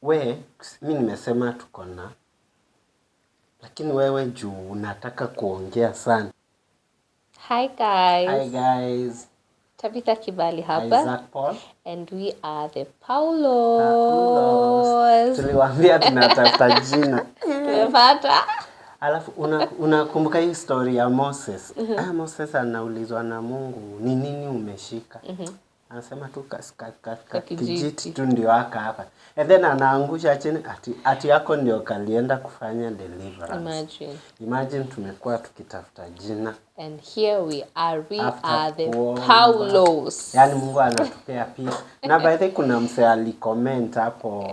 mi nimesema tuko na, lakini wewe juu unataka kuongea sana. Hi guys. Hi guys. Tabitha Kibali hapa. Isaac Paul. And we are the Paulos. Tuliwaambia tunatafuta jina. Tumepata. Alafu unakumbuka hii story ya Moses. Moses anaulizwa na Mungu, ni nini umeshika? Anasema tu kijiti tu ndio hapa. And then anaangusha chini ati yako ndio kalienda kufanya deliverance. Imagine tumekuwa tukitafuta jina. And here we are the Paulos. Yani Mungu anatupea peace. Na by the way kuna mse alicomment hapo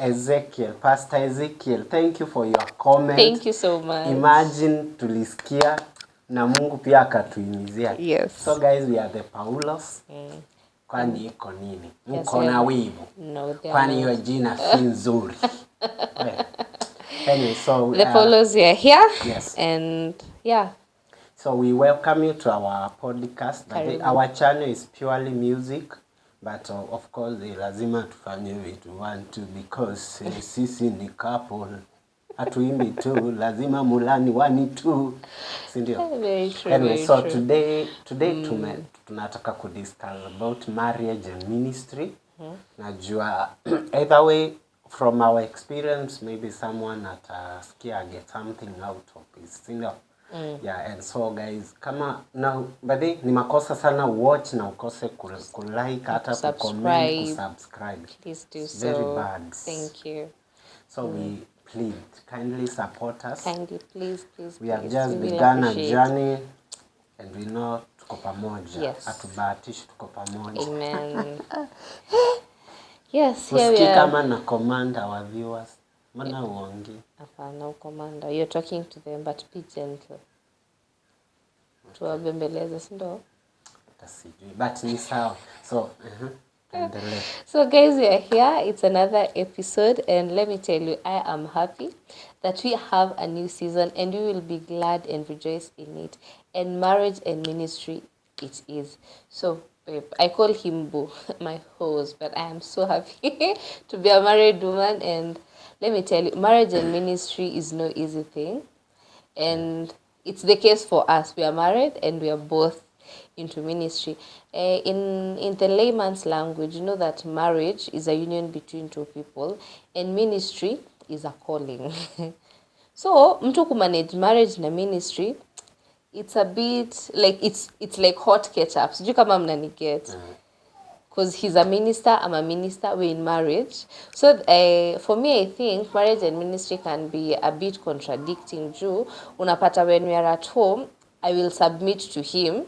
Ezekiel, Pastor Ezekiel. Thank you for your comment. Thank you so much. Imagine tulisikia na Mungu pia akatuimizia. Yes. So guys, we are the Paulos. Kwani iko nini? Mko na wivu? No, kwani hiyo jina si nzuri? Anyway, so the Paulos are here. Yes. And yeah. So we welcome you to our podcast. Our channel is purely music, but of course lazima tufanye vitu one two because sisi ni couple. Hatuimbi tu, lazima mulani 1 2. Si ndio? Very true. Anyway, very so true. today tunataka kudiscuss about marriage and ministry. Najua either way from our experience maybe someone atasikia get something out of this, you know. Yeah, and so guys, kama now badi ni makosa sana watch na ukose kulike hata kucomment, kusubscribe. Please do so. Very bad. Thank you. So we please kindly support us. Kindly, please. We have just begun a journey and we know tuko pamoja. Yes. Hatubahatishi, tuko pamoja. Amen. Yes, here we are. Kama na command our viewers. Mana uongi. Hapana, commander. You're talking to them, but be gentle. Tuwabembeleze, si ndio? Tasijui, but ni sawa. So, So guys, we are here. It's another episode, and let me tell you, I am happy that we have a new season, and we will be glad and rejoice in it. And marriage and ministry, it is. So, I call him Boo, my host, but I am so happy to be a married woman. And let me tell you, marriage and ministry is no easy thing. And it's the case for us. We are married and we are both into ministry. In the layman's language, you know that marriage is a union between two people and ministry is a calling. So, mtu kumanage marriage na ministry, it's a bit like it's like hot ketchup. Sijui kama mnaniget. Because he's a minister, I'm a minister, we're in marriage. So for me, I think marriage and ministry can be a bit contradicting. Unapata when we are at home, I will submit to him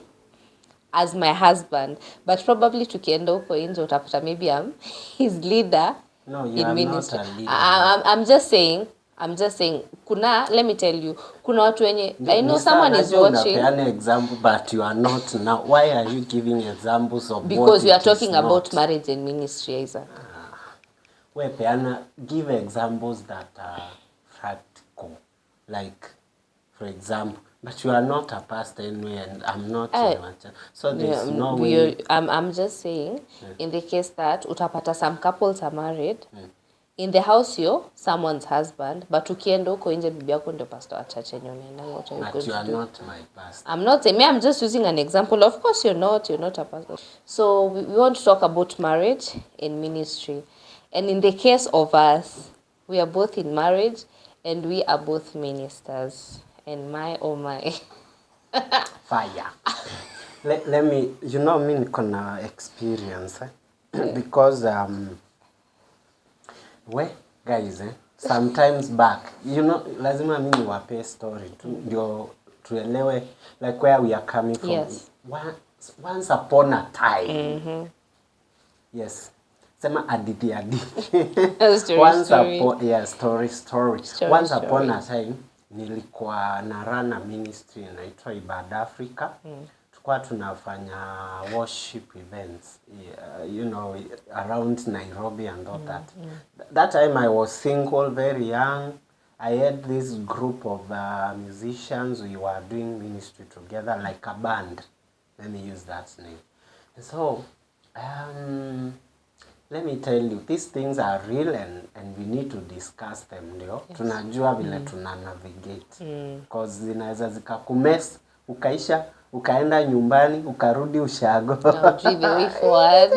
as my husband. But probably tukienda huko nje utapata maybe I'm his leader. No, you are ministry. not a leader. I'm just saying, let me tell you, kuna watu wenye, I know someone is watching. An example, but you are not now. Why are you giving examples of because we are talking about marriage and ministry, Isaac. Give examples that are practical. Like, for example, but you are not a pastor anyway, and I'm not. So there's no way. I'm just saying, in the case that utapata some couples are married, in the house you're someone's husband, but ukienda huko nje bibi yako ndio pastor wa church yenyewe unaenda. But you are not my pastor. I'm not saying, I'm just using an example. Of course you're not a pastor. So we want to talk about marriage and ministry. And in the case of us, we are both in marriage and we are both ministers. And my oh my. Fire. Let me, you know, me niko experience because guys, sometimes back, you know, lazima mimi niwape story tu ndio tuelewe like where we are coming from. Yes. Once upon a time. Yes. Sema hadithi. Story. Once upon a time nilikuwa na run a ministry inaitwa Ibada Africa. Tulikuwa tunafanya worship events, you know, around Nairobi and all that. That time I was single, very young. I had this group of musicians. We were doing ministry together like a band. Let me use that name. And so, let me tell you, these things are real and we need to discuss them, ndio. Yes. Tunajua vile tuna navigate. Because zinaweza zikakumes, ukaisha, ukaenda nyumbani, ukarudi ushago. I'll be very forward.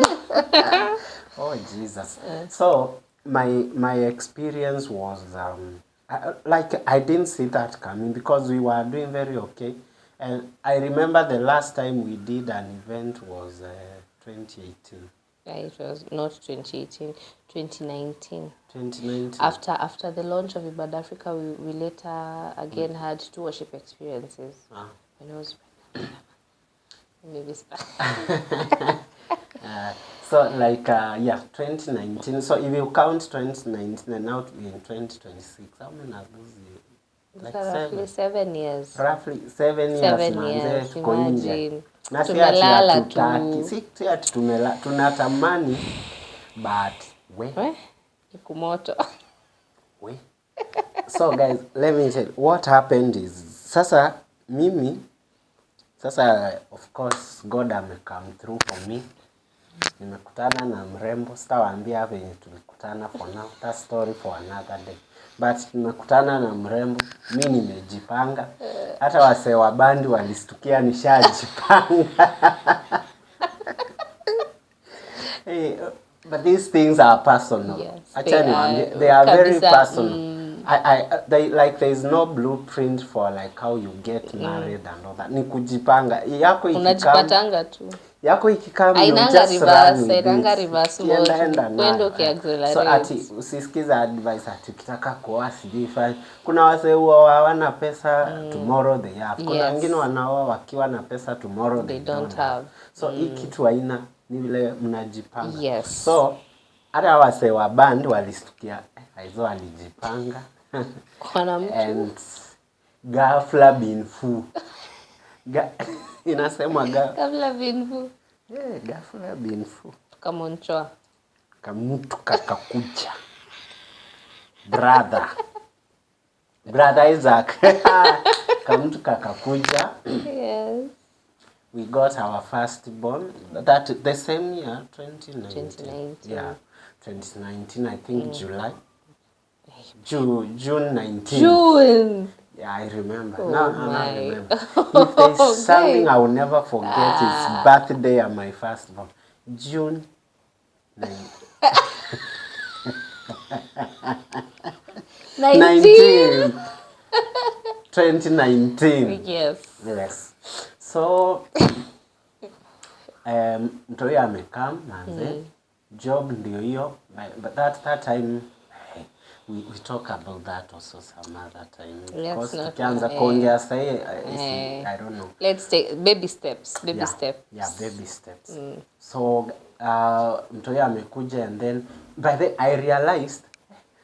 Oh, Jesus. So, my experience was, I didn't see that coming because we were doing very okay. And I remember the last time we did an event was 2018. Yeah, it was not 2018, 2019. 2019. After the launch of Ibad Africa, we later again had 2 worship experiences. When it was maybe so like 2019. So if you count 2019 and now we're in 2026, how many are those years? Like roughly 7 years. Roughly 7 years. 7 years. Imagine. Na si ati tunatamani but ikumoto. So guys, let me tell you what happened is sasa of course God come through for me. Nimekutana na mrembo, sitawaambia venye tulikutana for now, that story for another day. But nimekutana na mrembo, mimi nimejipanga. Hata wasee wa bandi walistukia nishajipanga. Hey, but these things are personal. Yes, they are very personal. There is no blueprint for like how you get married and all that. Ni kujipanga. Yako unajipatanga tu. Yako ikikam you just run with it. Kwendo kiaccelerate. So ati usisikiza advice ati ukitaka kuoa sijifai. Kuna wase huwa hawana pesa, tomorrow they have. Kuna wengine wanaoa wakiwa na pesa, tomorrow they don't have. So hii kitu haina, ni vile mnajipanga. Yes. So hata wase wa band walistukia aizo alijipanga. Kuna mtu and ghafla bin fu. Inasemwa ghafla bin fu. Ghafla bin fu. Kamonchoa. Kamutu kakakuja. Brother Isaac. Kamutu kakakuja. Yes. We got our first born that the same year, 2019. Yeah, 2019, I think July. June 19. June. Yeah, I remember. Oh no, I remember. If there's something I will never forget, it's birthday and my firstborn. June 19. 2019. Yes. So, mtoi amekam manze. Job ndio hiyo. But that time, we talk about that also some other time. Because tukianza kuongea sahi, I don't know. Let's take baby steps. Yeah, baby steps. So, mtoi amekuja and then, by the I realized,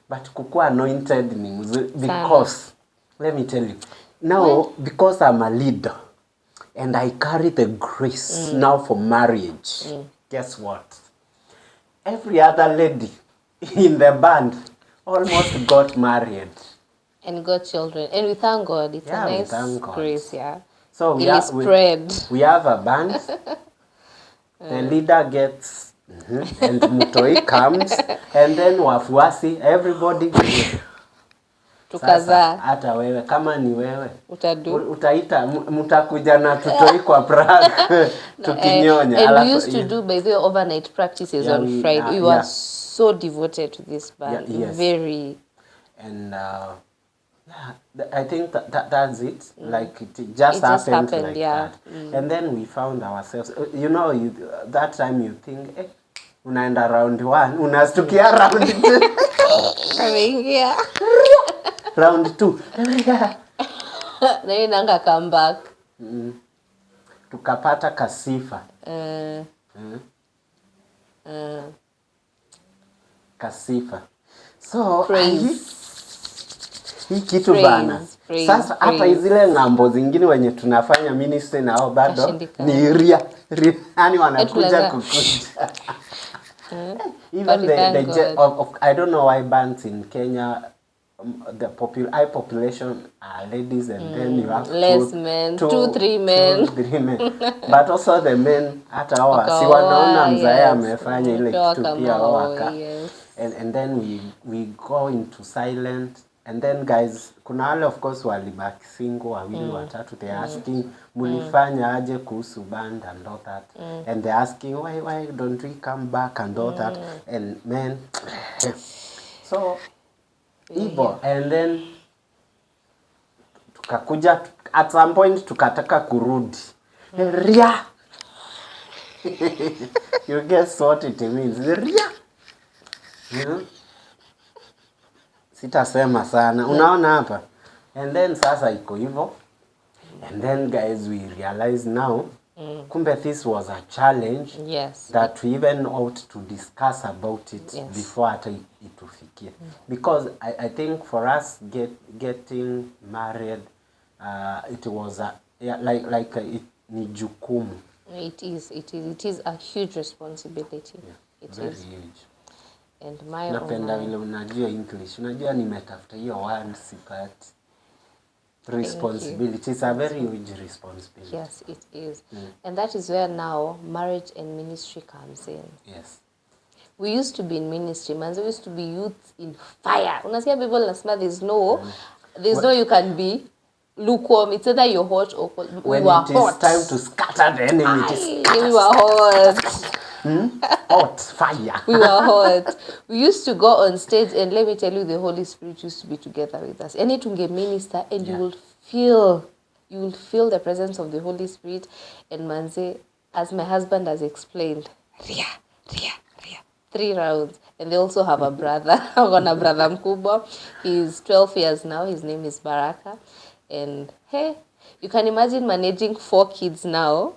but kukua anointed ni mzuri. Because, let me tell you, now, because I'm a leader, and I carry the grace now for marriage, guess what? Every other lady in the band almost got married. And got children. And we thank God. It's a nice grace, So we have a band. The leader gets, and Mutoi comes, and then wafuasi, everybody tukaza. Hata wewe kama ni wewe utaita mtakuja na tutoi kwa Prague tukinyonya. And we used to do by the overnight practices on Friday. We were so devoted to this band. Very. And I think that's it. Like it just happened like that. And then we found ourselves. You know, that time you think, unaenda round 1, unastukia round 2. Coming round 2. Then nanga come back. Tukapata kasifa. Kasifa. So hii kitu bana. Sasa hata zile ngambo zingine wenye tunafanya ministry nao bado ni ria. Yaani wanakuja kukuja. Even I don't know why bands in Kenya the high population are ladies, and then you have less men, 2-3 men. 2-3 men. But also the men hata hawa si wanaona mzae amefanya ile kitu pia waka. And then we go into silent, and then guys kuna wale of course walibaki single wawili watatu, they asking mulifanya aje kuhusu band and all that, and they asking why don't we come back and all that, and men so Ibo, and then tukakuja at some point tukataka kurudi. Ria. You guess what it means? Ria. Sitasema sana. Unaona hapa? And then sasa iko hivyo. And then guys we realize now kumbe this was a challenge that we even ought to discuss about it before hata itufikie. Because I think for us getting married, it was ni jukumu. It is a huge responsibility. Very huge. And my napenda vile unajua English. Unajua nimetafuta hiyo word sipati. Responsibility. It's a very huge responsibility. Yes, it is. And that is where now marriage and ministry comes in. Yes. We used to be in ministry, man. We used to be youth in fire. Unasikia people nasema there's no you can be lukewarm. It's either you're hot or cold. When it is time to scatter the enemy, we were hot. Hot fire. We were hot. We used to go on stage, and let me tell you, the Holy Spirit used to be together with us. And it will get minister, and you will feel the presence of the Holy Spirit. And manze, as my husband has explained, ria, 3 rounds. And they also have a brother. I've got a brother mkubwa. He's 12 years now. His name is Baraka. And hey, you can imagine managing 4 kids now.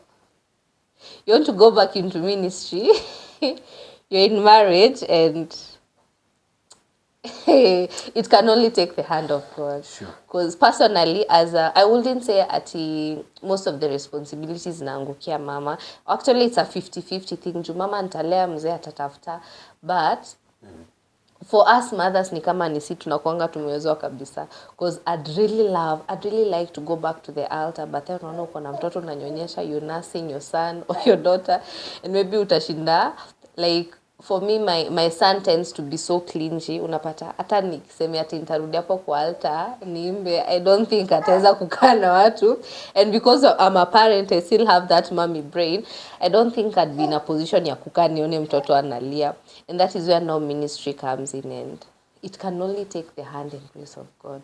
You want to go back into ministry. You're in marriage, and it can only take the hand of God. Sure. Because personally, I wouldn't say most of the responsibilities naangukia mama. Actually, it's a 50-50 thing. Juu mama nitalea, mzee atatafuta. But for us mothers ni kama nisi tunakuanga tumewezwa kabisa. Because I'd really like to go back to the altar, but then unaona uko na mtoto unanyonyesha, you're nursing your son or your daughter, and maybe utashinda. Like for me, my son tends to be so clingy. Unapata hata nikisema ati nitarudi hapo kwa altar niimbe, I don't think ataweza kukaa na watu. And because I'm a parent, I still have that mommy brain. I don't think I'd be in a position ya kukaa nione mtoto analia. And that is where now ministry comes in, and it can only take the hand and grace of God.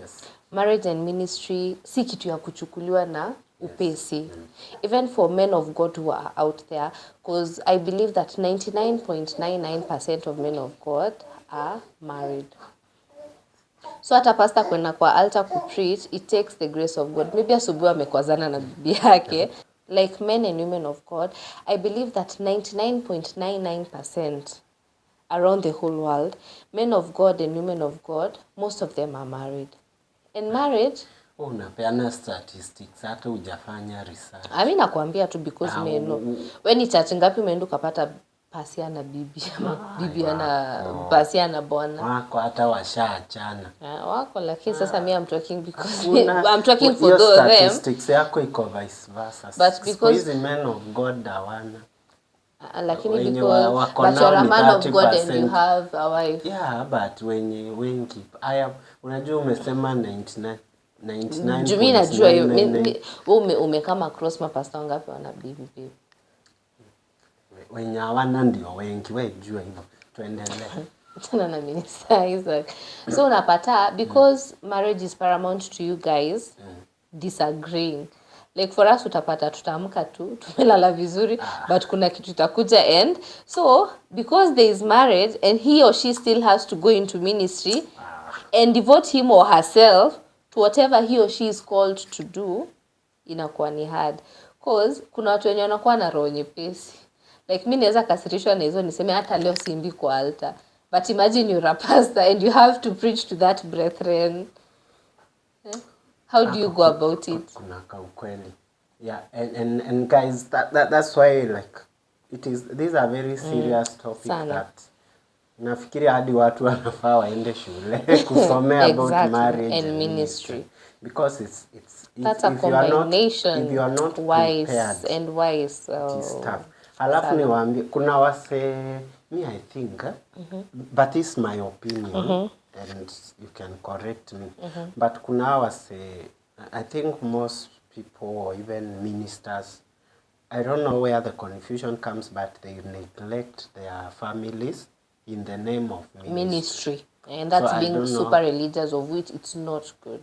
Yes. Marriage and ministry si kitu ya kuchukuliwa na upesi. Even for men of God who are out there, because I believe that 99.99% of men of God are married. So hata pastor kwenda kwa altar kupreach, it takes the grace of God. Maybe asubuhi amekwazana na bibi yake. Like men and women of God, I believe that 99.99% around the whole world, men of God and women of God, most of them are married. And marriage, unapeana statistics hata hujafanya research. Mimi nakwambia tu because me know. When ni church ngapi umeenda ukapata pasia na bibi ama bibi ana pasia na bwana. Wako hata washaachana. Wako, lakini sasa mimi I'm talking because I'm talking for those them. Statistics yako iko vice versa. But because these men of God hawana. Lakini because but you're a man of God and you have a wife. Yeah, but wengi unajua umesema 99. Jumi najua wewe umekama cross mapasta ngapi wana bibi. Wenye hawana ndio wengi, wewe jua hivyo. Tuendelee. Tena na minister Isaac. So unapata because marriage is paramount to you guys, disagreeing. Like for us utapata tutaamka tu, tumelala vizuri, but kuna kitu itakuja end. So because there is marriage and he or she still has to go into ministry and devote him or herself to whatever he or she is called to do, inakuwa ni hard. Because kuna watu wenye wanakuwa na roho nyepesi. Like mimi naweza kasirishwa na hizo niseme hata leo siimbi kwa altar. But imagine you're a pastor and you have to preach to that brethren. How do you go about it? Kuna ukweli. Yeah, and guys, that's why like these are very serious topics that Nafikiri hadi watu wanafaa waende shule kusomea about marriage and ministry. Because that's a combination. If you are not wise prepared, and wise. It is tough. Halafu niwaambie kuna wase, me I think, but it's my opinion, and you can correct me. But kuna wase, I think most people or even ministers, I don't know where the confusion comes, but they neglect their families in the name of ministry. And that's so being super religious, of which it's not good.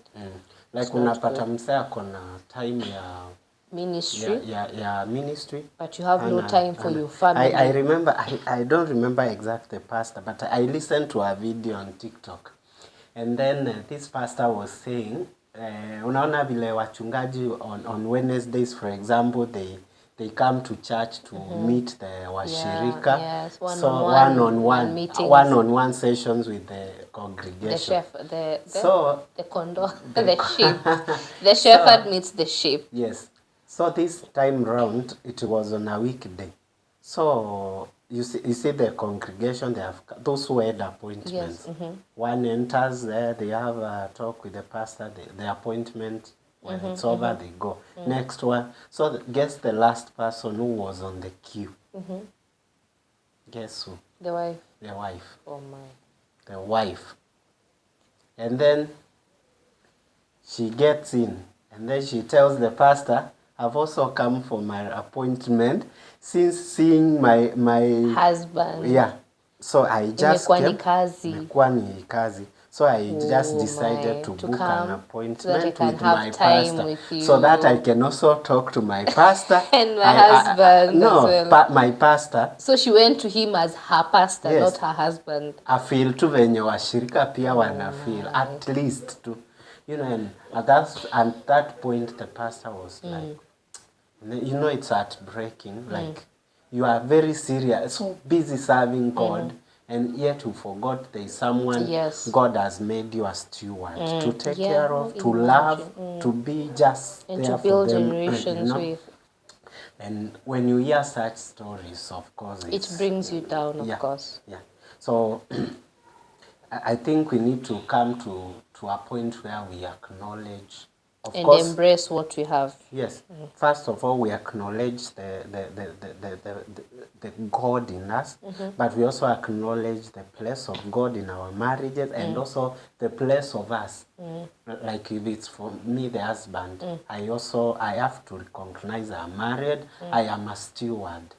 Like unapata msee akona time ya ministry. Yeah, ministry. But you have no time for your family. I remember, I don't remember exactly the pastor, but I listened to a video on TikTok. And then this pastor was saying, unaona vile wachungaji on Wednesdays, for example, they come to church to meet the washirika. Yes, one-on-one sessions with the congregation. The shepherd, the condor, the sheep. The shepherd meets the sheep. Yes. So this time round, it was on a weekday. So you see the congregation, they have those who had appointments. Yes. One enters there, they have a talk with the pastor, the appointment. When it's over, they go. Next one. So guess the last person who was on the queue. Guess who? The wife. The wife. Oh my. The wife. And then she gets in. And then she tells the pastor, I've also come for my appointment since seeing my husband. Yeah. So I just imekuwa ni kazi. So I just decided to book an appointment with my pastor so that I can also talk to my pastor and my husband. My pastor. So she went to him as her pastor, yes, not her husband. I feel tu venye washirika pia wana feel at least to, you know, and at that point the pastor was like, you know, it's heartbreaking. Like you are very serious, so busy serving God. And yet you forgot there is someone, yes, God has made you a steward to take care of, to love, to be just and there to build for them, generations, you know? with. And when you hear such stories, of course, it brings you down, of course. Yeah. So I think we need to come to a point where we acknowledge, of and course, embrace what we have. Yes. First of all, we acknowledge the God in us, but we also acknowledge the place of God in our marriages and also the place of us. Like if it's for me, the husband, I have to recognize I'm married, I am a steward,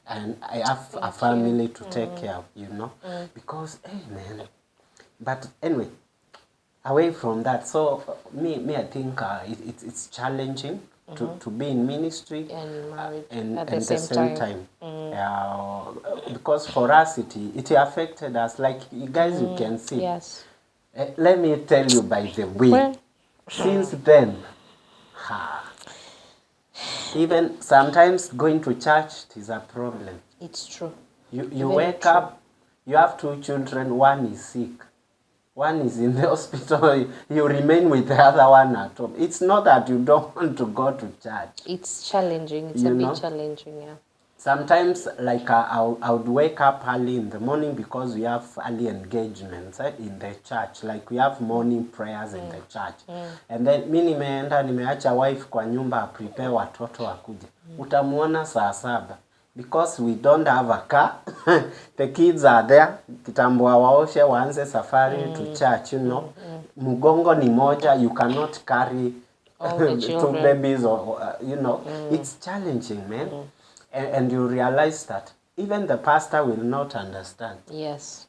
and I have a family to take care of, you know, because, hey man, but anyway, away from that, so me I think it's challenging to be in ministry and married and at the same time. Because for us it affected us, like you guys you can see. Yes. Let me tell you, by the way, since then, even sometimes going to church is a problem. It's true. You wake up, you have 2 children, one is sick. One is in the hospital, you remain with the other one at home. It's not that you don't want to go to church. It's challenging. It's a bit challenging, yeah. Sometimes, like I would wake up early in the morning because we have early engagements in the church. Like we have morning prayers in the church. And then mi nimeacha wife kwa nyumba prepare watoto wakuje. Utamuona saa 7. Because we don't have a car, the kids are there, kitambo waoshe waanze safari to church, you know. Mugongo ni moja, you cannot carry 2 babies or you know. It's challenging, man. And you realize that even the pastor will not understand. Yes.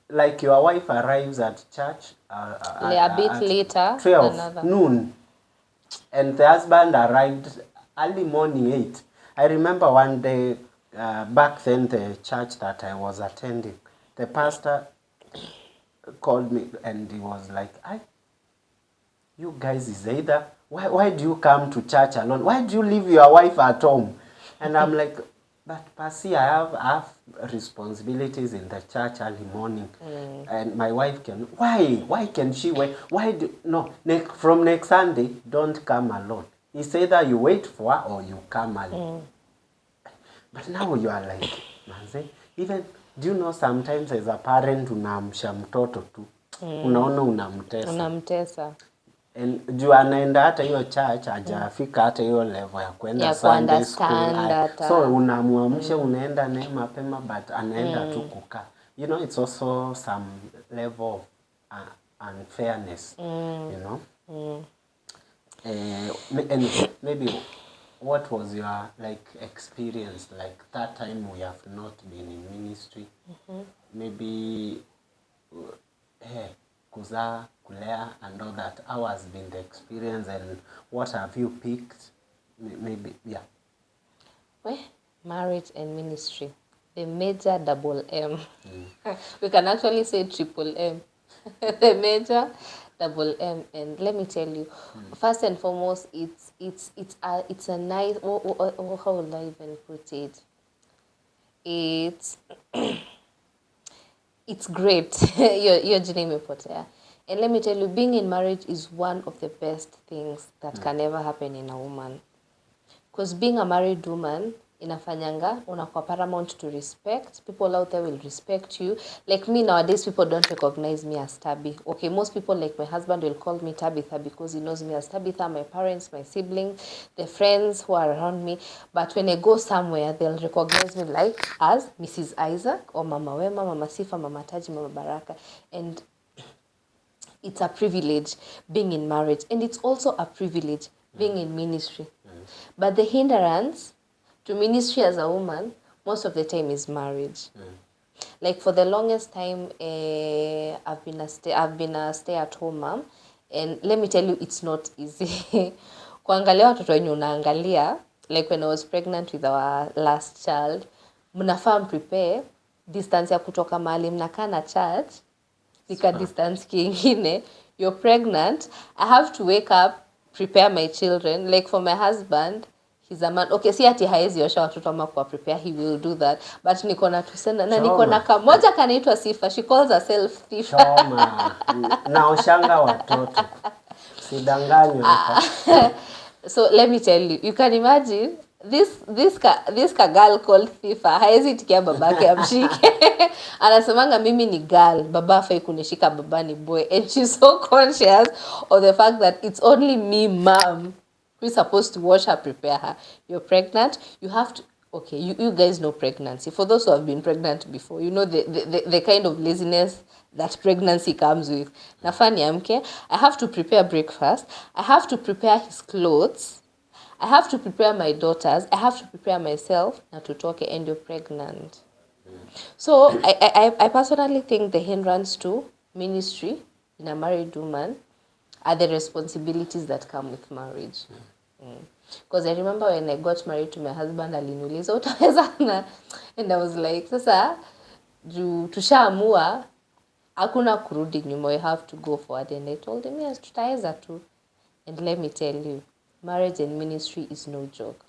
Like your wife arrives at church a bit later, 12 noon, and the husband arrived early morning 8. I remember one day, back then, the church that I was attending, the pastor called me and he was like, you guys is either, why do you come to church alone? Why do you leave your wife at home? And I'm like, but Pasi, I have responsibilities in the church early morning. And my wife can, why can she wait? From next Sunday, don't come alone. It's either you wait for her or you come early. But now you are like, Manze, even Do you know sometimes as a parent unaamsha mtoto tu. Unaona unamtesa. And juu anaenda hata hiyo church hajafika hata hiyo level ya kwenda Sunday school. So unamuamsha unaenda naye mapema but anaenda tu kukaa. You know, it's also some level of unfairness, you know. And maybe what was your experience like that time we have not been in ministry? Maybe kuzaa, kulea and all that. How has been the experience and what have you picked? Maybe, yeah. Well, marriage and ministry. The major double M. We can actually say triple M. The major double M. And let me tell you, first and foremost, it's a nice, how will I even put it? It's great. Your jina imepotea. And let me tell you, being in marriage is one of the best things that can ever happen in a woman. Because being a married woman, inafanyanga, unakuwa paramount to respect. People out there will respect you. Like me nowadays, people don't recognize me as Tabby. Okay, most people like my husband will call me Tabitha because he knows me as Tabitha, my parents, my siblings, the friends who are around me. But when I go somewhere, they'll recognize me like as Mrs. Isaac or Mama Wema, Mama Sifa, Mama Taji, Mama Baraka. And it's a privilege being in marriage. And it's also a privilege being in ministry. But the hindrance to ministry as a woman, most of the time is marriage. Like for the longest time, I've been a stay-at-home mom, and let me tell you, it's not easy. Kuangalia watoto wenye unaangalia, like when I was pregnant with our last child, mnafaa prepare distance ya kutoka mahali mnakaa na church, nika distance kingine. You're pregnant. I have to wake up, prepare my children. Like for my husband, he's a man. Okay, si ati haezi osha watoto ama kuwa prepare, he will do that. But niko na tusenda na niko na kamoja kanaitwa Sifa. She calls herself Sifa. Choma. Na oshanga watoto. Sidanganywe hapa. So let me tell you, you can imagine this girl called Sifa haezi tikia babake amshike. Anasemanga mimi ni girl, baba hafai kunishika, baba ni boy. And she's so conscious of the fact that it's only me, mom, who's supposed to wash her, prepare her. You're pregnant, you have to, okay, you guys know pregnancy. For those who have been pregnant before, you know the kind of laziness that pregnancy comes with. Nafaa niamke, I have to prepare breakfast, I have to prepare his clothes, I have to prepare my daughters, I have to prepare myself, na tutoke, and you're pregnant. So I personally think the hindrance to ministry in a married woman are the responsibilities that come with marriage. Because I remember when I got married to my husband, aliniuliza utaweza na, and I was like, sasa tushaamua hakuna kurudi nyuma, you have to go forward. And I told him, yes, tutaweza tu. And let me tell you, marriage and ministry is no joke.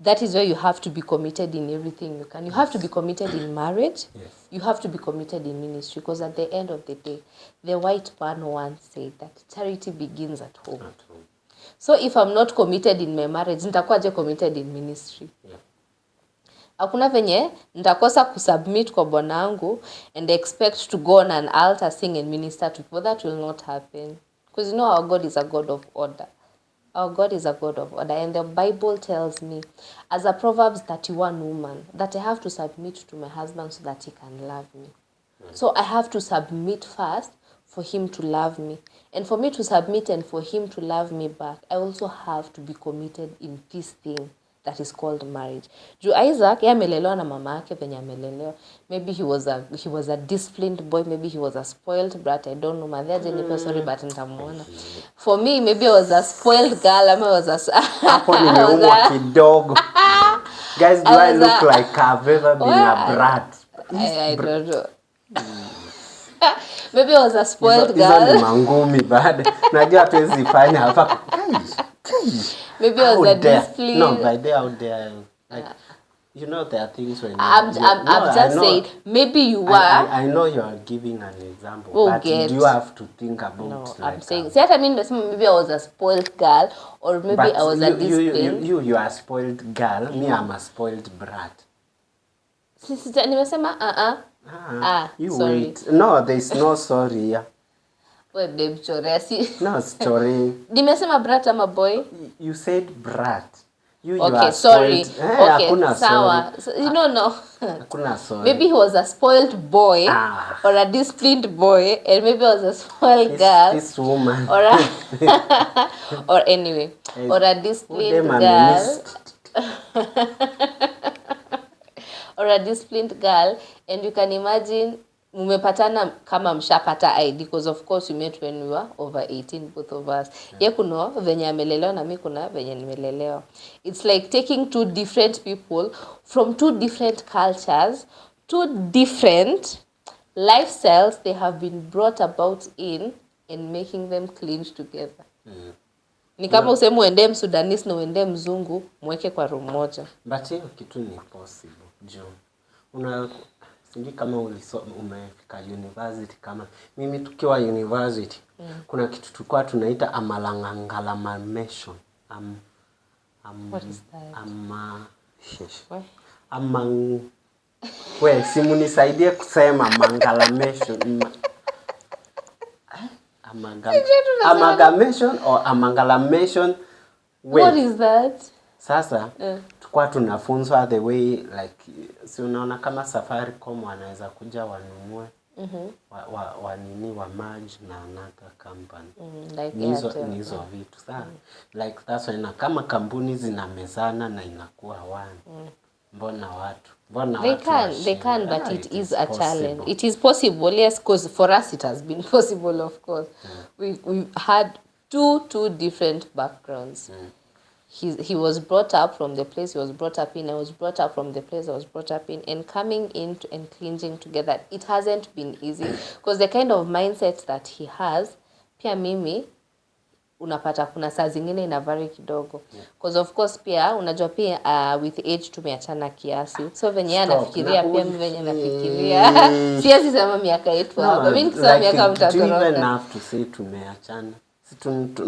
That is why you have to be committed in everything you can. You have to be committed in marriage. Yes. You have to be committed in ministry. Because at the end of the day, the white man once said that charity begins at home. So if I'm not committed in my marriage, nitakuwaje committed in ministry? Hakuna venye nitakosa kusubmit kwa bwanangu and expect to go on an altar, sing and minister to people. That will not happen. Because you know our God is a God of order. Our God is a God of order. And the Bible tells me, as a Proverbs 31 woman, that I have to submit to my husband so that he can love me. So I have to submit first for him to love me. And for me to submit and for him to love me back, I also have to be committed in this thing that is called marriage. Juu Isaac, amelelewa na mama yake venye amelelewa. Maybe he was a disciplined boy, maybe he was a spoiled brat, I don't know. Madheaje nipe sorry but nitamuona. For me, maybe I was a spoiled girl, ama I was a hapo nimeumwa kidogo. Guys, do I look like I've ever been a brat? I don't know. Maybe I was a spoiled girl. Hizo ni mangumi bad. Najua hatuwezi fanya hapa. Maybe I was a disciplined. No, by day out there, like, you know, there are things when I'm just saying, maybe you were. I know you are giving an example, but you have to think about. No, like, I'm saying. See what I mean? Maybe I was a spoiled girl, or maybe I was a disciplined. You are a spoiled girl. Me, I'm a spoiled brat. Nimesema You sorry. wait. No, there's no sorry here. Well, babe, choresi. No story. Nimesema brat ama boy? You said brat. You okay, are sorry. spoiled. Okay, sawa. So, no. Hakuna sorry. Maybe he was a spoiled boy or a disciplined boy, and maybe I was a spoiled girl. This woman. Or or anyway, or a disciplined girl. Or a disciplined girl, and you can imagine mumepatana kama mshapata ID, because of course we met when we were over 18, both of us. Ye kuno venye amelelewa na mimi kuna venye nimelelewa. It's like taking two different people from two different cultures, two different lifestyles they have been brought about in, and making them clinch together. Ni kama useme uende Msudanese na uende mzungu mweke kwa room moja. But hiyo kitu ni possible. Jo. Sijui kama umefika university kama mimi tukiwa university. Kuna kitu tulikuwa tunaita amalangalamalmation. What is that? We, simu nisaidie kusema mangalamation. Amalgamation or amalgamation. What is that? Sasa tukua tunafunzwa the way like si unaona kama Safaricom wanaweza kuja wanunue wanini wa merge na another company. Like nizo vitu sana. Like that's why kama kampuni zinamezana na inakuwa one. Mbona they can but it is a challenge. It is possible, yes, because for us it has been possible, of course. We've had two different backgrounds. He was brought up from the place he was brought up in. I was brought up from the place I was brought up in, and coming into and clinging together, it hasn't been easy because the kind of mindset that he has, pia mimi unapata kuna saa zingine ina vary kidogo, because of course pia unajua pia with age tumeachana kiasi, so venye anafikiria pia mimi venye nafikiria siwezi sema miaka yetu hapa. Mimi nikisema miaka mtatoroka. Do even have to say tumeachana. Si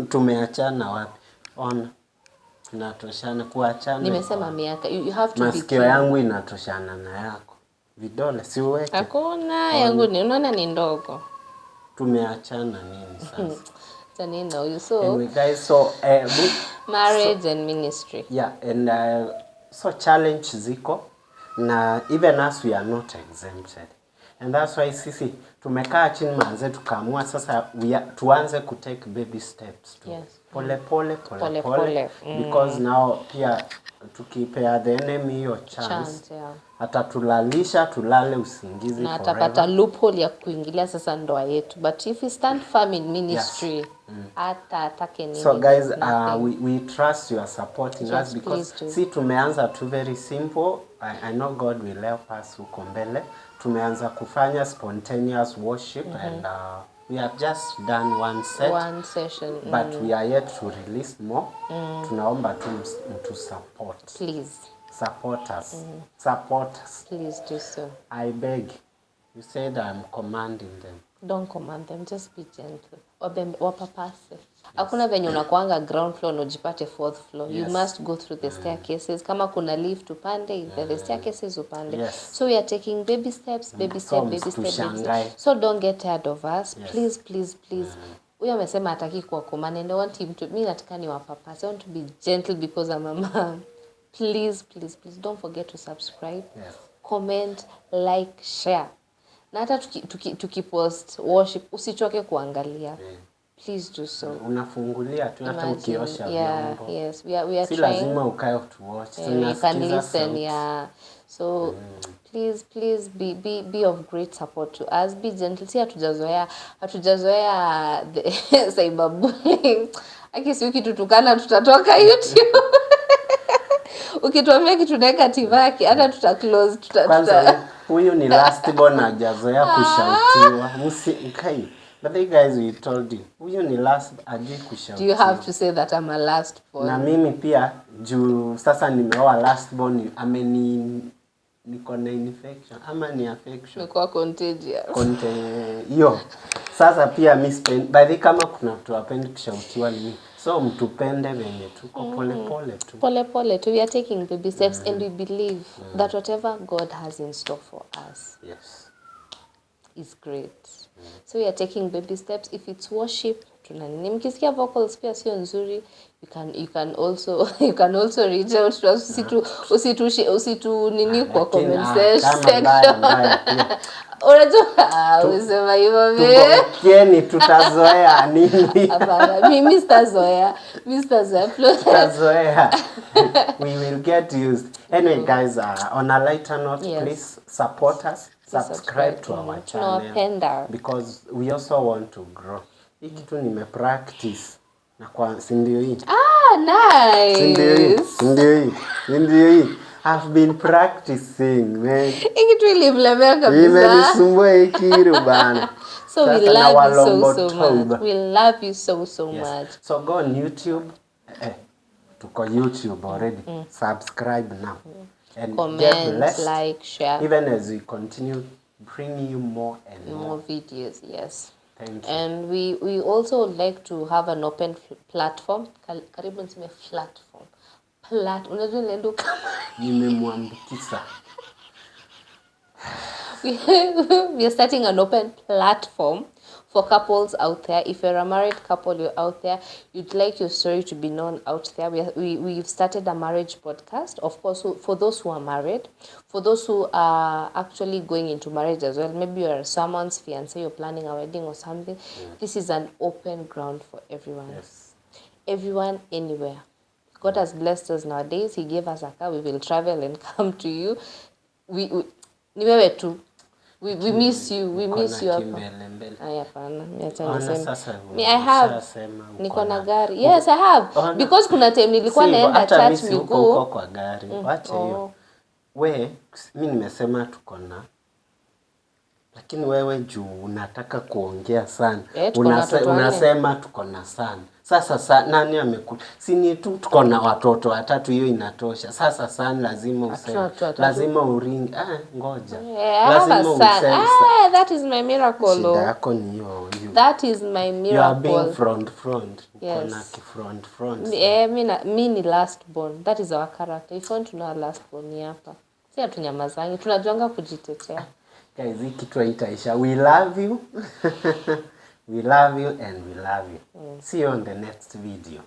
tumeachana wapi? On tunatoshana kuachana. Nimesema miaka. You have to be. Masikio yangu inatoshana na yako. Vidole si uweke. Hakuna yangu ni unaona ni ndogo. Tumeachana nini sasa? So anyway guys, so marriage and ministry. Yeah, and so challenge ziko na even us we are not exempted. And that's why sisi tumekaa chini manze tukaamua sasa tuanze ku take baby steps to pole pole because now pia tukipea the enemy your chance atatulalisha tulale usingizi na atapata loophole ya kuingilia sasa ndoa yetu. But if we stand firm in ministry, atake nini. So guys, we trust you are supporting us because see tumeanza tu very simple. I know God will help us huko mbele. Tumeanza kufanya spontaneous worship and we have just done one session but we are yet to release more. Tunaomba tu support. Please support us. Support us. Please do so. I beg. You said I'm commanding them. Don't command them, just be gentle. Wapapase. Hakuna venye unakuanga ground floor na ujipate fourth floor. You must go through the staircases. Kama kuna lift upande, the staircases upande. So we are taking baby steps. So don't get tired of us. Please. Huyo amesema hataki kuwa command and I want him to, mimi nataka ni wapapase. I want to be gentle because I'm a man. Please don't forget to subscribe. Comment, like, share. Na hata tukipost worship usichoke kuangalia. Please do so. Unafungulia tu hata ukiosha vyombo. Yes, we are si trying. Lazima ukae to watch. You can listen, So please be of great support to us. Be gentle. Si hatujazoea the cyberbullying. Akisi ukitutukana tutatoka YouTube. Ukituambia kitu negative haki hata tuta-close Kwanza huyu ni last born hajazoea kushautiwa. Msikai. But the guys we told you, huyu ni last aje kushautiwa. Do you have to say that I'm a last born? Na mimi pia juu sasa nimeoa last born niko na infection ama ni affection. Niko contagious. Hiyo. Sasa pia mimi spend by the kama kuna mtu hapendi kushautiwa ni so mtupende venye tuko pole tu. We are taking baby steps and we believe that whatever God has in store for us. Yes. is great. So we are taking baby steps. If it's worship, mkisikia vocals pia sio nzuri, you can also reach out to us. Usitu nini kwa comment section. Unajua usema hivyo mimi. Tukieni tutazoea nini? Hapana, mimi sitazoea. Tutazoea. We will get used. Anyway, guys, on a lighter note, please support us. Subscribe to our channel because we also want to grow. Hii kitu nimepractice na kwa sindio hii. Nice. Sindio hii. I've been practicing, man. Hii kitu ilimlemea kabisa. Imenisumbua hii kitu bana. So we love you so much. We love you so much. So go on YouTube. Tuko YouTube already. Subscribe now. And comment, like, share. Even as we continue bringing you more and more videos, yes. Thank you. And we also would like to have an open platform. Karibu niseme platform. Unajua ndio kama nimemwambukiza. We are starting an open platform for couples out there. If you're a married couple, you're out there, you'd like your story to be known out there. We've started a marriage podcast, of course, for those who are married, for those who are actually going into marriage as well. Maybe you're someone's fiancé, you're planning a wedding or something. This is an open ground for everyone. Yes. Everyone, anywhere. God has blessed us nowadays. He gave us a car. We will travel and come to you. Ni wewe tu. We miss you. We miss you. Hapana. I have. Niko na gari. Yes, I have. Because kuna time nilikuwa naenda church miguu. Uko kwa gari. Wacha hiyo. Mimi nimesema tuko na. Lakini wewe juu unataka kuongea sana. Unasema tuko na sana. Sasa nani amekuja? Si ni tu tuko na watoto watatu, hiyo inatosha. Sasa sana lazima useme. Lazima uringi. Ngoja. Lazima useme. That is my miracle. Shida yako ni hiyo. That is my miracle. You are being front. Yes. Kuna front. Mimi ni last born. That is our character. If you want to know our last born ni hapa. Si hatunyamazangi. Tunajuanga kujitetea. Guys, hii kitu haitaisha. We love you. We love you and we love you. See you on the next video.